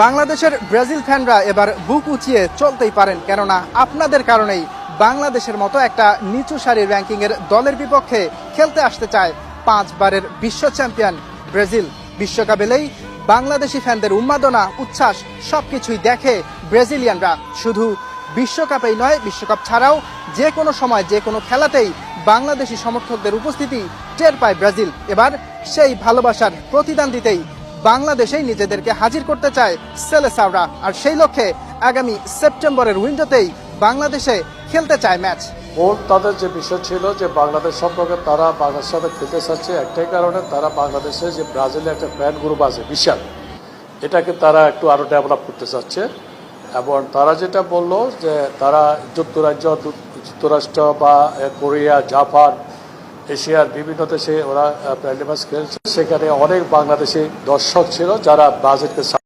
বাংলাদেশের ব্রাজিল ফ্যানরা এবার বুক উঁচিয়ে চলতেই পারেন, কেননা আপনাদের কারণেই বাংলাদেশের মতো একটা নিচু সারির র্যাঙ্কিংয়ের দলের বিপক্ষে খেলতে আসতে চায় 5 বারের বিশ্ব চ্যাম্পিয়ন ব্রাজিল। বিশ্বকাপ এলেই বাংলাদেশি ফ্যানদের উন্মাদনা, উচ্ছ্বাস সবকিছুই দেখে ব্রাজিলিয়ানরা। শুধু বিশ্বকাপেই নয়, বিশ্বকাপ ছাড়াও যে কোনো সময় যে কোনো খেলাতেই বাংলাদেশি সমর্থকদের উপস্থিতি টের পায় ব্রাজিল। এবার সেই ভালোবাসার প্রতিদান দিতেই বাংলাদেশেই নিজেদেরকে হাজির করতে চায় সেলেসাওরা, আর সেই লক্ষ্যে আগামী সেপ্টেম্বরের উইন্ডোতেই বাংলাদেশে খেলতে চায় ম্যাচ। মূল তাদের যে বিষয় ছিল যে বাংলাদেশ সম্পর্কে তারা বাংলাদেশের সাথে খেলতে চাচ্ছে একটাই কারণে, তারা বাংলাদেশে যে ব্রাজিলের একটা ফ্যান গ্রুপ আছে বিশাল, এটাকে তারা একটু আরও ডেভেলপ করতে চাচ্ছে। এবং তারা যেটা বললো যে তারা যুক্তরাষ্ট্র বা কোরিয়া, জাপান, এশিয়ার বিভিন্ন দেশে ওরা ফ্রেন্ডলি ম্যাচ খেলছে, সেখানে অনেক বাংলাদেশি দর্শক ছিল যারা ব্রাজিলকে